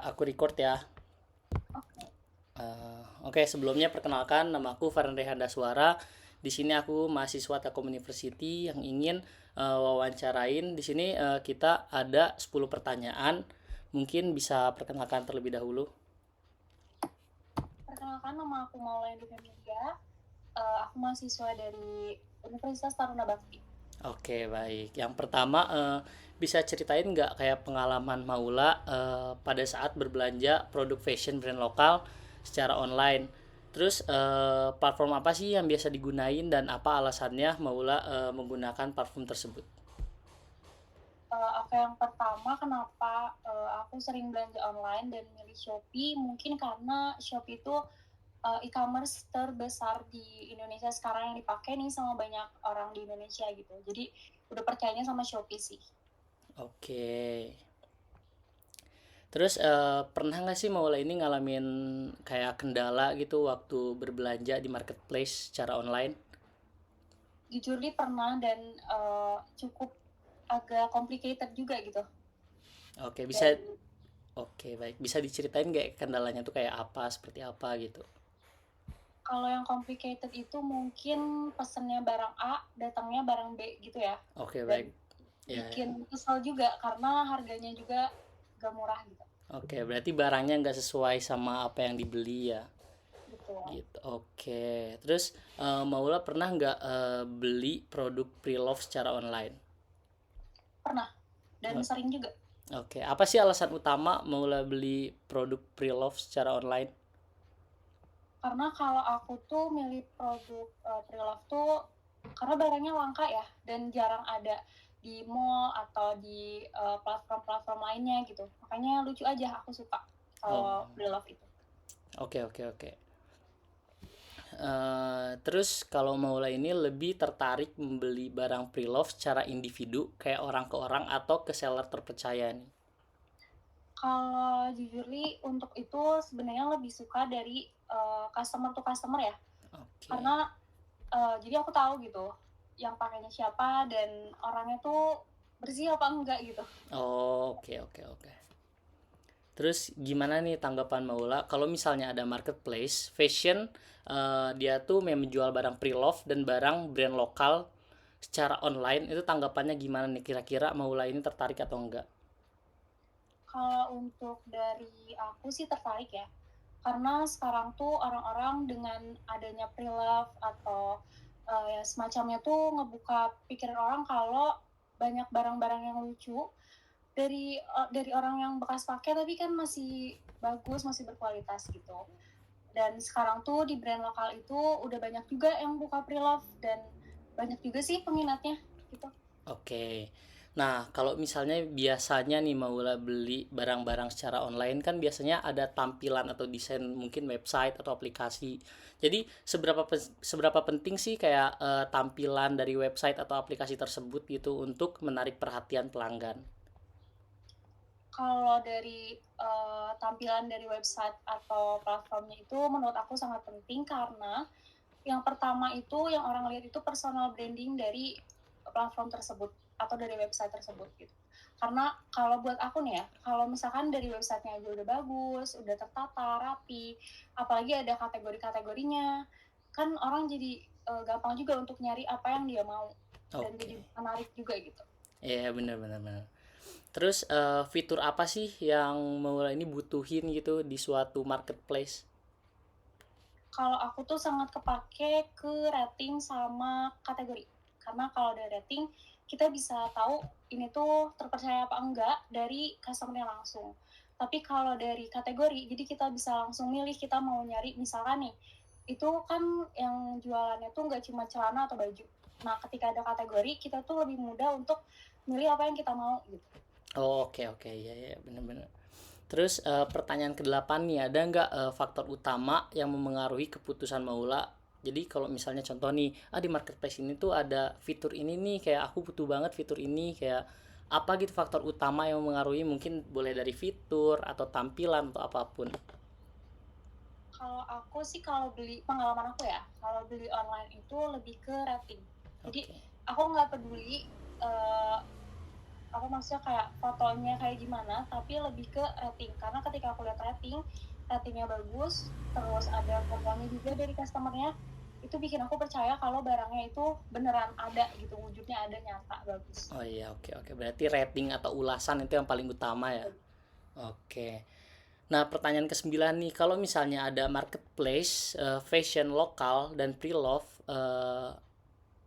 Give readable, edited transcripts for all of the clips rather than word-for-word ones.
Aku record ya. Oke, Oke, sebelumnya perkenalkan nama aku Farhan Rehanda Suara. Di sini aku mahasiswa Telkom University yang ingin wawancarain. Di sini kita ada 10 pertanyaan. Mungkin bisa perkenalkan terlebih dahulu. perkenalkan nama aku Maulana Media. Aku mahasiswa dari Universitas Taruna Bakti. Oke, baik. Yang pertama, bisa ceritain nggak kayak pengalaman Maula pada saat berbelanja produk fashion brand lokal secara online? Terus platform apa sih yang biasa digunain dan apa alasannya Maula menggunakan platform tersebut? Oke, yang pertama kenapa aku sering belanja online dan milih Shopee? Mungkin karena Shopee itu e-commerce terbesar di Indonesia sekarang yang dipakai nih sama banyak orang di Indonesia gitu. Jadi udah percayanya sama Shopee sih. Oke. Terus pernah nggak sih Maula ini ngalamin kayak kendala gitu waktu berbelanja di marketplace secara online? Jujur nih pernah dan cukup agak complicated juga gitu. Oke, bisa. Dan Oke, baik. Bisa diceritain nggak kendalanya tuh kayak apa, seperti apa gitu? kalau yang complicated itu mungkin pesennya barang A, datangnya barang B gitu ya. Oke, Dan baik. Ya, ya. bikin kesel juga karena harganya juga gak murah gitu. Oke, berarti barangnya nggak sesuai sama apa yang dibeli ya. Betul. Gitu. Oke. Terus Maula pernah nggak beli produk pre-love secara online? Pernah dan O- sering juga. Oke. Apa sih alasan utama Maula beli produk pre-love secara online? Karena kalau aku tuh milih produk pre-love tuh karena barangnya langka ya dan jarang ada di mall atau di platform-platform lainnya gitu. Makanya lucu aja aku suka Oh, kalau pre-love itu. oke, oke, oke. Terus kalau Maula ini lebih tertarik membeli barang pre-love secara individu kayak orang ke orang atau ke seller terpercaya nih? Kalau jujur nih untuk itu sebenarnya lebih suka dari customer to customer ya. Oke. Karena jadi aku tahu gitu yang pakainya siapa dan orangnya tuh bersih apa enggak gitu. Oh, oke, oke, oke. Terus gimana nih tanggapan Maula kalau misalnya ada marketplace fashion, dia tuh memang menjual barang pre-love dan barang brand lokal secara online, itu tanggapannya gimana nih, kira-kira Maula ini tertarik atau enggak? Kalau untuk dari aku sih tertarik ya. Karena sekarang tuh orang-orang dengan adanya pre-love atau ya semacamnya tuh ngebuka pikiran orang kalau banyak barang-barang yang lucu dari orang yang bekas pakai tapi kan masih bagus, masih berkualitas gitu. Dan sekarang tuh di brand lokal itu udah banyak juga yang buka pre-love dan banyak juga sih peminatnya gitu. Oke. Nah, kalau misalnya biasanya nih Maula beli barang-barang secara online kan biasanya ada tampilan atau desain mungkin website atau aplikasi. Jadi seberapa penting sih kayak tampilan dari website atau aplikasi tersebut gitu untuk menarik perhatian pelanggan? Kalau dari tampilan dari website atau platformnya itu menurut aku sangat penting karena yang pertama itu yang orang lihat itu personal branding dari platform tersebut atau dari website tersebut gitu. Karena kalau buat aku nih ya, kalau misalkan dari websitenya aja udah bagus, udah tertata, rapi, apalagi ada kategori-kategorinya, kan orang jadi gampang juga untuk nyari apa yang dia mau dan jadi Oke. menarik juga gitu. Iya, benar, benar, benar. Terus fitur apa sih yang Maula ini butuhin gitu di suatu marketplace? Kalau aku tuh sangat kepake ke rating sama kategori. Karena kalau dari rating, kita bisa tahu ini tuh terpercaya apa enggak dari customer langsung. Tapi kalau dari kategori, jadi kita bisa langsung milih kita mau nyari misalkan nih, itu kan yang jualannya tuh nggak cuma celana atau baju. Nah, ketika ada kategori, kita tuh lebih mudah untuk milih apa yang kita mau gitu. Oh, oke, oke, iya, iya, benar-benar. Terus pertanyaan ke-8 nih, ada nggak faktor utama yang memengaruhi keputusan Maula? Jadi kalau misalnya contoh nih, di marketplace ini tuh ada fitur ini nih, kayak aku butuh banget fitur ini, kayak apa gitu faktor utama yang memengaruhi, mungkin boleh dari fitur atau tampilan atau apapun. Kalau aku sih kalau beli pengalaman aku ya, kalau beli online itu lebih ke rating. Jadi Oke. aku nggak peduli uh, apa maksudnya kayak fotonya kayak gimana, tapi lebih ke rating. Karena ketika aku lihat ratingnya bagus, terus ada fotonya juga dari customer-nya, itu bikin aku percaya kalau barangnya itu beneran ada gitu, wujudnya ada nyata bagus. Oh iya, oke oke. Berarti rating atau ulasan itu yang paling utama ya. Oke. Nah, pertanyaan ke-9 nih, kalau misalnya ada marketplace fashion lokal dan pre-love,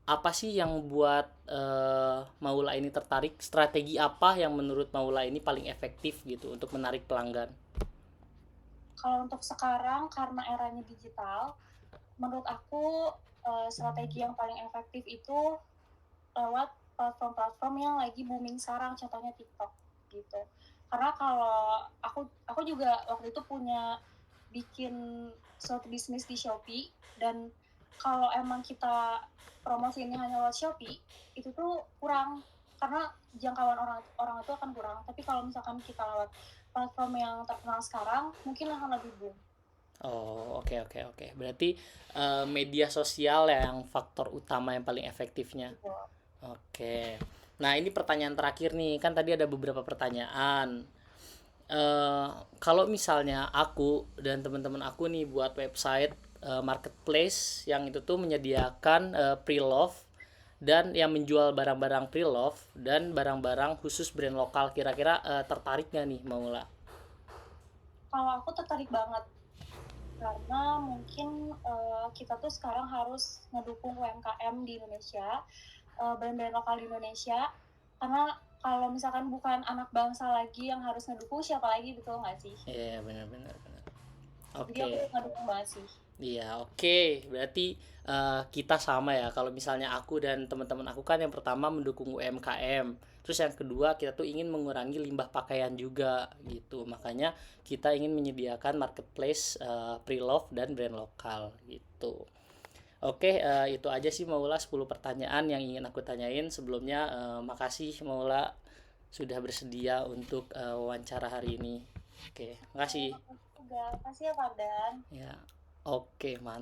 apa sih yang buat Maula ini tertarik? Strategi apa yang menurut Maula ini paling efektif gitu untuk menarik pelanggan? Kalau untuk sekarang karena eranya digital, menurut aku strategi yang paling efektif itu lewat platform-platform yang lagi booming sekarang, contohnya TikTok gitu. Karena kalau aku juga waktu itu punya bikin suatu bisnis di Shopee, dan kalau emang kita promosi ini hanya lewat Shopee, itu tuh kurang karena jangkauan orang orang itu akan kurang. Tapi kalau misalkan kita lewat platform yang terkenal sekarang, mungkin akan lebih boom. Oh, oke oke oke. Berarti media sosial ya yang faktor utama yang paling efektifnya. Gitu. Oke. Nah, ini pertanyaan terakhir nih. Kan tadi ada beberapa pertanyaan. eh Kalau misalnya aku dan teman-teman aku nih buat website marketplace yang itu tuh menyediakan pre-love dan yang menjual barang-barang pre-love dan barang-barang khusus brand lokal, kira-kira tertarik nggak nih Maula? Kalau aku tertarik banget karena mungkin kita tuh sekarang harus ngedukung UMKM di Indonesia, brand-brand lokal di Indonesia, karena kalau misalkan bukan anak bangsa lagi yang harus ngedukung, siapa lagi, betul nggak sih? Iya, benar-benar benar. Jadi aku Oke. ngedukung banget sih. Iya, oke. Berarti kita sama ya. Kalau misalnya aku dan teman-teman aku kan yang pertama mendukung UMKM. Terus yang kedua kita tuh ingin mengurangi limbah pakaian juga gitu. Makanya kita ingin menyediakan marketplace pre-love dan brand lokal gitu. Oke, itu aja sih Maula 10 pertanyaan yang ingin aku tanyain. Sebelumnya makasih Maula sudah bersedia untuk wawancara hari ini. Oke, makasih. Makasih juga. Makasih ya, Fardan. Ya. Oke, mantap.